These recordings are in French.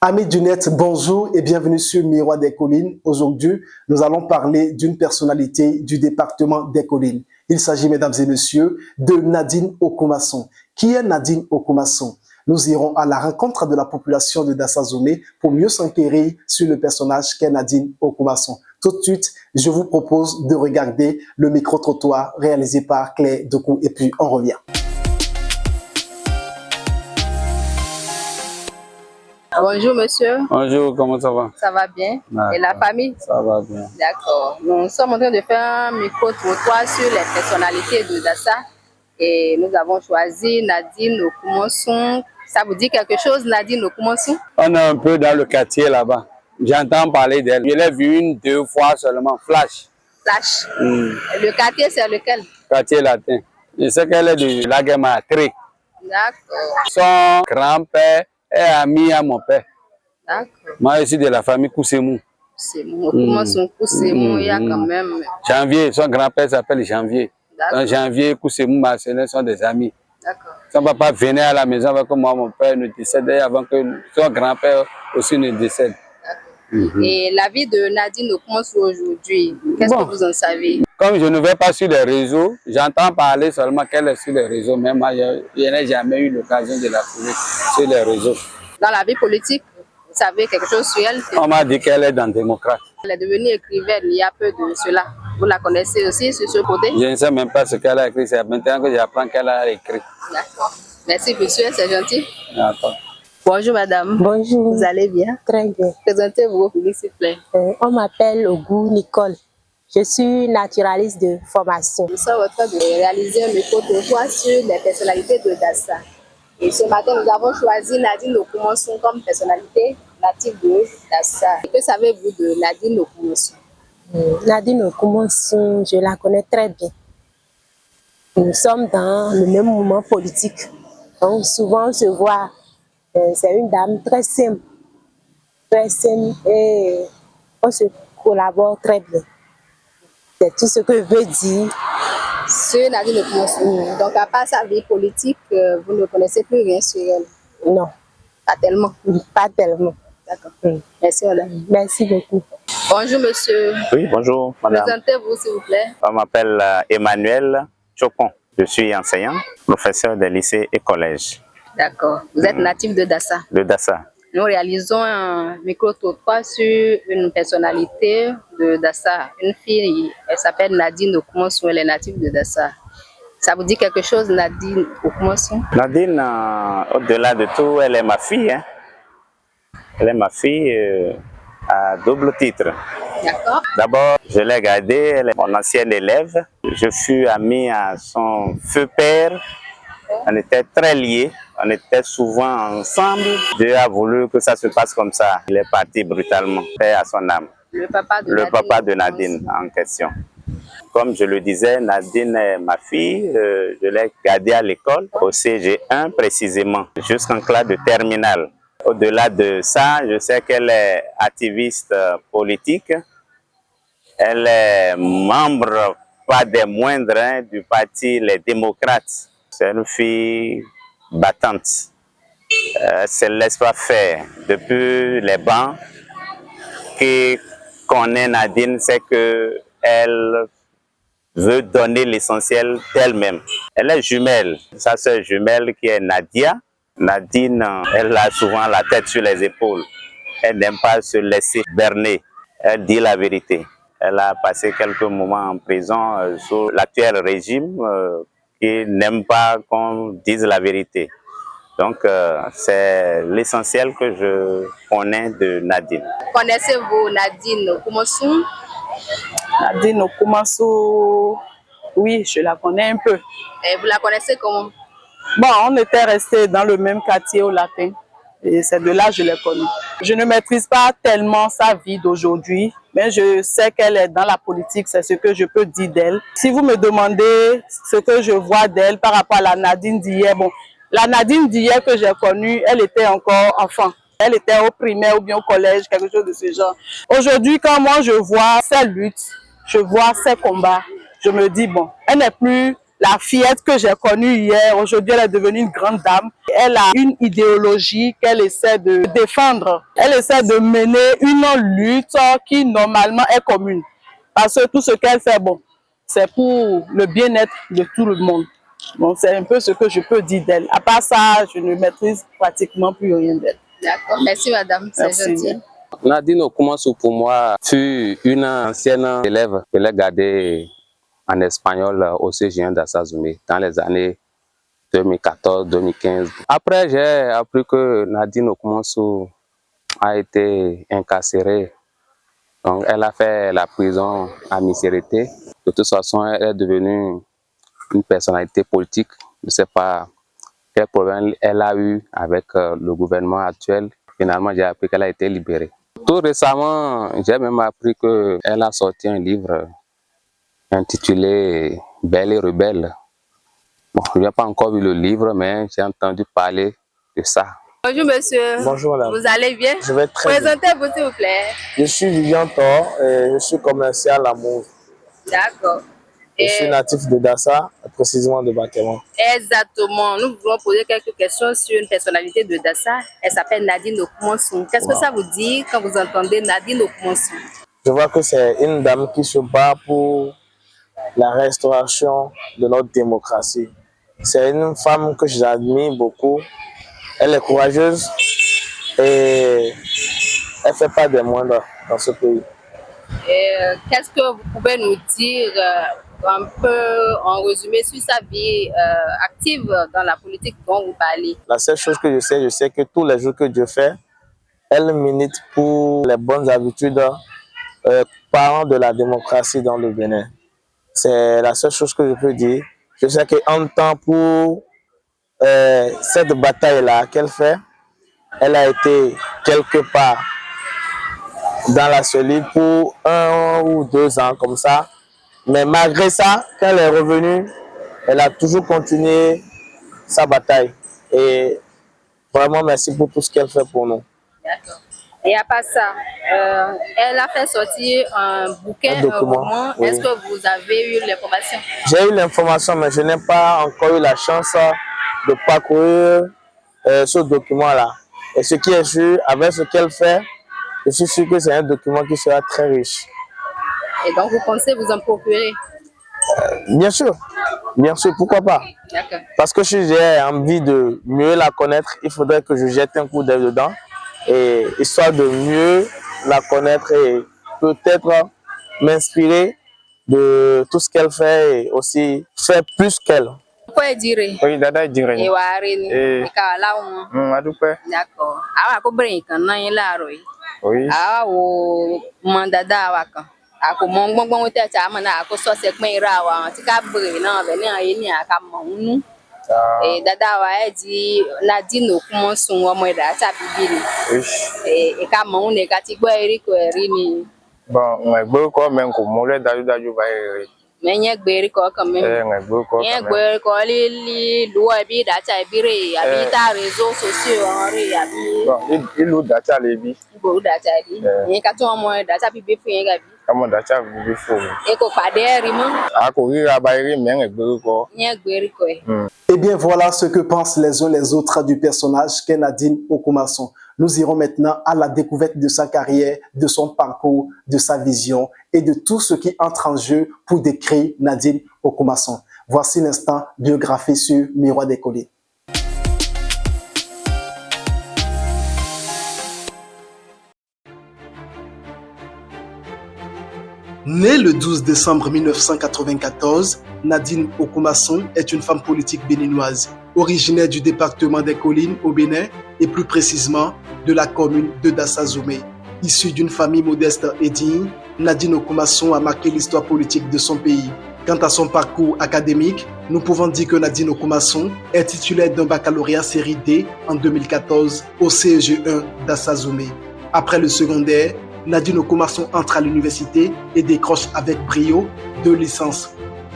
Amis du net, bonjour et bienvenue sur Miroir des Collines. Aujourd'hui, nous allons parler d'une personnalité du département des Collines. Il s'agit, mesdames et messieurs, de Nadine Okumasson. Qui est Nadine Okumasson? Nous irons à la rencontre de la population de Dassazomé pour mieux s'enquérir sur le personnage qu'est Nadine Okumasson. Tout de suite, je vous propose de regarder le micro-trottoir réalisé par Claire Doku et puis on revient. Bonjour monsieur. Bonjour, comment ça va? Ça va bien? Et la famille? Ça va bien. D'accord. Nous sommes en train de faire un micro-trottoir sur les personnalités de Dassa et nous avons choisi Nadine Okumasson. Ça vous dit quelque chose, Nadine Okumasson? On est un peu dans le quartier là-bas. J'entends parler d'elle. Je l'ai vue une, deux fois seulement. Flash. Flash. Le quartier, c'est lequel? Quartier latin. Je sais qu'elle est de Laguematré. D'accord. Son grand-père est ami à mon père. D'accord. Moi, je suis de la famille Koussemou. Koussemou. Okumasson, Koussemou, il y a quand même. Janvier, son grand-père s'appelle Janvier. Donc Janvier, Koussemou, Marcelin sont des amis. D'accord. Son papa venait à la maison avec moi, mon père ne décédait avant que son grand-père aussi ne décède. Et la vie de Nadine Okumasson aujourd'hui, qu'est-ce que vous en savez? Comme je ne vais pas sur les réseaux, j'entends parler seulement qu'elle est sur les réseaux, mais moi, je n'ai jamais eu l'occasion de la trouver sur les réseaux. Dans la vie politique, vous savez quelque chose sur elle? On m'a dit qu'elle est dans démocrate. Elle est devenue écrivaine il y a peu de cela. Vous la connaissez aussi sur ce côté? Je ne sais même pas ce qu'elle a écrit, c'est maintenant que j'apprends qu'elle a écrit. D'accord. Merci monsieur, c'est gentil. D'accord. Bonjour madame. Bonjour. Vous allez bien? Très bien. Présentez-vous au public s'il vous plaît. On m'appelle Ogou Nicole. Je suis naturaliste de formation. Nous sommes en train de réaliser un micro-trottoir sur les personnalités de Dassa. Et ce matin, nous avons choisi Nadine Okumasson comme personnalité native de Dassa. Que savez-vous de Nadine Okumasson? Nadine Okumasson, je la connais très bien. Nous sommes dans le même mouvement politique. Donc souvent on se voit. C'est une dame très simple et on se collabore très bien. C'est tout ce que je veux dire. Sur Nadine Okumasson. Donc à part sa vie politique, vous ne connaissez plus rien sur elle? Non. Pas tellement? Pas tellement. D'accord. Merci madame. Merci beaucoup. Bonjour monsieur. Oui, bonjour madame. Présentez-vous s'il vous plaît. Je m'appelle Emmanuel Chopon. Je suis enseignant, professeur des lycées et collèges. D'accord. Vous êtes natif de Dassa? De Dassa. Nous réalisons un micro-trottoir sur une personnalité de Dassa. Une fille, elle s'appelle Nadine Okumasson, elle est native de Dassa. Ça vous dit quelque chose, Nadine Okumasson? Nadine, au-delà de tout, elle est ma fille. Hein. Elle est ma fille à double titre. D'accord. D'abord, je l'ai gardée, elle est mon ancienne élève. Je fus ami à son feu père. On était très liés, on était souvent ensemble. Dieu a voulu que ça se passe comme ça. Il est parti brutalement, paix à son âme. Le papa de Nadine en question. Comme je le disais, Nadine est ma fille. Je l'ai gardée à l'école, au CG1 précisément, jusqu'en classe de terminale. Au-delà de ça, je sais qu'elle est activiste politique. Elle est membre, pas des moindres, hein, du parti Les Démocrates. C'est une fille battante. Elle ne se laisse pas faire. Depuis les bancs, qui connaît Nadine, c'est qu'elle veut donner l'essentiel d'elle-même. Elle est jumelle. Sa sœur jumelle qui est Nadia. Nadine, elle a souvent la tête sur les épaules. Elle n'aime pas se laisser berner. Elle dit la vérité. Elle a passé quelques moments en prison sous l'actuel régime qui n'aime pas qu'on dise la vérité. Donc, c'est l'essentiel que je connais de Nadine. Connaissez-vous Nadine Okumasson? Nadine Okumasson, oui, je la connais un peu. Et vous la connaissez comment? Bon, on était restés dans le même quartier au Latin. Et c'est de là que je l'ai connue. Je ne maîtrise pas tellement sa vie d'aujourd'hui, mais je sais qu'elle est dans la politique, c'est ce que je peux dire d'elle. Si vous me demandez ce que je vois d'elle par rapport à la Nadine d'hier, bon, la Nadine d'hier que j'ai connue, elle était encore enfant. Elle était au primaire ou bien au collège, quelque chose de ce genre. Aujourd'hui, quand moi je vois ses luttes, je vois ses combats, je me dis, bon, elle n'est plus La fillette que j'ai connue hier, aujourd'hui, elle est devenue une grande dame. Elle a une idéologie qu'elle essaie de défendre. Elle essaie de mener une lutte qui, normalement, est commune. Parce que tout ce qu'elle fait, bon, c'est pour le bien-être de tout le monde. Donc, c'est un peu ce que je peux dire d'elle. À part ça, je ne maîtrise pratiquement plus rien d'elle. D'accord. Merci, madame. C'est gentil. Nadine Okumasu, pour moi, fut une ancienne élève que j'ai gardée en espagnol au CG1 d'Assazoumé dans les années 2014-2015. Après, j'ai appris que Nadine Okumasu a été incarcérée. Donc, elle a fait la prison à Misérité. De toute façon, elle est devenue une personnalité politique. Je ne sais pas quel problème elle a eu avec le gouvernement actuel. Finalement, j'ai appris qu'elle a été libérée. Tout récemment, j'ai même appris qu'elle a sorti un livre intitulé Belle et rebelle. Bon, je n'ai pas encore vu le livre, mais j'ai entendu parler de ça. Bonjour monsieur. Bonjour madame. Vous allez bien? Je vais très bien. Présentez-vous s'il vous plaît. Je suis Vivian Thor et je suis commercial à Mauve. D'accord. Je suis natif de Dassa, précisément de Bakéman. Exactement. Nous voulons poser quelques questions sur une personnalité de Dassa. Elle s'appelle Nadine Okumasu. Qu'est-ce que ça vous dit quand vous entendez Nadine Okumasu? Je vois que c'est une dame qui se bat pour la restauration de notre démocratie. C'est une femme que j'admire beaucoup. Elle est courageuse et elle ne fait pas des moindres dans ce pays. Qu'est-ce que vous pouvez nous dire un peu en résumé sur sa vie active dans la politique dont vous parlez? La seule chose que je sais que tous les jours que Dieu fait, elle milite pour les bonnes habitudes parlant de la démocratie dans le Bénin. C'est la seule chose que je peux dire. Je sais qu'en temps pour cette bataille-là qu'elle fait, elle a été quelque part dans la solide pour 1 ou 2 ans comme ça. Mais malgré ça, quand elle est revenue, elle a toujours continué sa bataille. Et vraiment, merci pour tout ce qu'elle fait pour nous. D'accord. Et à part ça, elle a fait sortir un bouquin, un roman. Oui. Est-ce que vous avez eu l'information? J'ai eu l'information, mais je n'ai pas encore eu la chance de parcourir ce document-là. Et ce qui est sûr, avec ce qu'elle fait, je suis sûr que c'est un document qui sera très riche. Et donc, vous pensez vous en procurer? Bien sûr, pourquoi pas? Parce que si j'ai envie de mieux la connaître, il faudrait que je jette un coup d'œil dedans, et histoire de mieux la connaître et peut-être m'inspirer de tout ce qu'elle fait et aussi faire plus qu'elle. Pourquoi dire? Oui, dada dire. Et warine. Et kala on. Adoupe. D'accord. Awa ko brin kan nan yin laaro yi. Oui. Awa wo mandada awa kan. Ako mon gbongbon wote ta amana ako so se pin ra wa ti ka brin na be ni ayi ni aka mo nu. Dada wa e di Nadine Okumasu ọmọ ida ta bibi ni. E ka mo ne ka ti gbo eri ko eri ni. Bon, ngbe ko men ko mo le daju ba eri. Menye gberi ko kan men. Ngbe ko. Nye gberi ko li luwa bi da ta bire abi ta réseaux sociaux ori abi. Bon, ilu data le bi. Ibo data bi. Yen ka tun ọmọ data bibi fún yen ga bi. Ọmọ data bibi fún. E ko pàdé ri mo. A ko rira ba eri men gberi ko. Nye gberi ko e. Eh bien, voilà ce que pensent les uns les autres du personnage qu'est Nadine Okumasu. Nous irons maintenant à la découverte de sa carrière, de son parcours, de sa vision et de tout ce qui entre en jeu pour décrire Nadine Okumasu. Voici l'instant biographie sur Miroir des Collines. Née le 12 décembre 1994, Nadine Okumasu est une femme politique béninoise, originaire du département des Collines au Bénin et plus précisément de la commune de Dassa-Zoumé. Issue d'une famille modeste et digne, Nadine Okumasu a marqué l'histoire politique de son pays. Quant à son parcours académique, nous pouvons dire que Nadine Okumasu est titulaire d'un baccalauréat série D en 2014 au CEG1 Dassa-Zoumé. Après le secondaire, Nadine Okumasu entre à l'université et décroche avec brio 2 licences.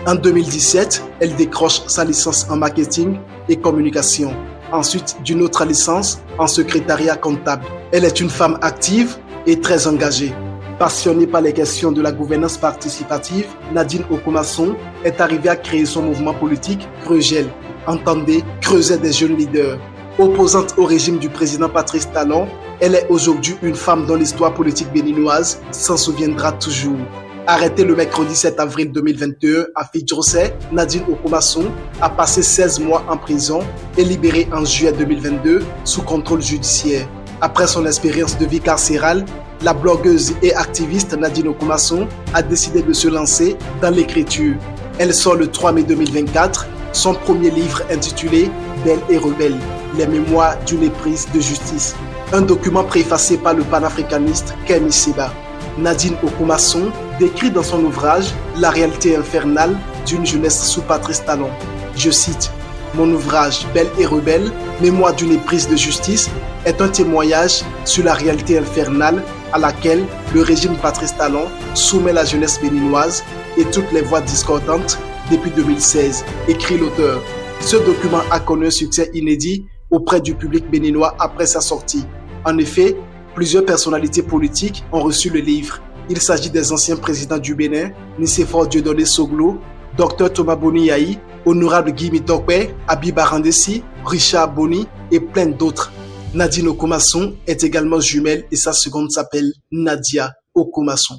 En 2017, elle décroche sa licence en marketing et communication. Ensuite, d'une autre licence en secrétariat comptable. Elle est une femme active et très engagée. Passionnée par les questions de la gouvernance participative, Nadine Okomasson est arrivée à créer son mouvement politique Creugel. Entendez, creuser des jeunes leaders. Opposante au régime du président Patrice Talon, elle est aujourd'hui une femme dont l'histoire politique béninoise s'en souviendra toujours. Arrêtée le mercredi 7 avril 2021 à Fidjrosset, Nadine Okomasson a passé 16 mois en prison et libérée en juillet 2022 sous contrôle judiciaire. Après son expérience de vie carcérale, la blogueuse et activiste Nadine Okomasson a décidé de se lancer dans l'écriture. Elle sort le 3 mai 2024 son premier livre intitulé « Belle et rebelle, les mémoires d'une éprise de justice », un document préfacé par le panafricaniste Kemi Seba. Nadine Okomasson décrit dans son ouvrage la réalité infernale d'une jeunesse sous Patrice Talon. Je cite: « Mon ouvrage Belle et rebelle, mémoire d'une éprise de justice est un témoignage sur la réalité infernale à laquelle le régime Patrice Talon soumet la jeunesse béninoise et toutes les voix discordantes depuis 2016, écrit l'auteur. Ce document a connu un succès inédit auprès du public béninois après sa sortie. En effet, plusieurs personnalités politiques ont reçu le livre. Il s'agit des anciens présidents du Bénin, Nicéphore Dieudonné Soglo, Dr Thomas Boni Yahi, Honorable Guy Mitokwe, Habib Arandessi, Richard Boni et plein d'autres. Nadine Okomasson est également jumelle et sa seconde s'appelle Nadia Okomasson.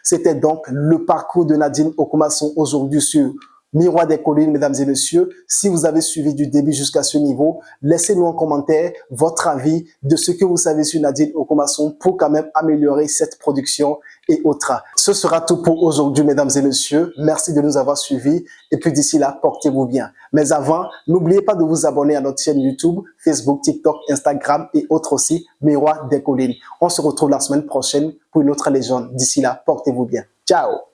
C'était donc le parcours de Nadine Okomasson aujourd'hui sur Miroir des collines, mesdames et messieurs. Si vous avez suivi du début jusqu'à ce niveau, laissez-nous en commentaire votre avis de ce que vous savez sur Nadine Okomasson pour quand même améliorer cette production et autres. Ce sera tout pour aujourd'hui, mesdames et messieurs. Merci de nous avoir suivis et puis d'ici là, portez-vous bien. Mais avant, n'oubliez pas de vous abonner à notre chaîne YouTube, Facebook, TikTok, Instagram et autres aussi, Miroir des collines. On se retrouve la semaine prochaine pour une autre légende. D'ici là, portez-vous bien. Ciao!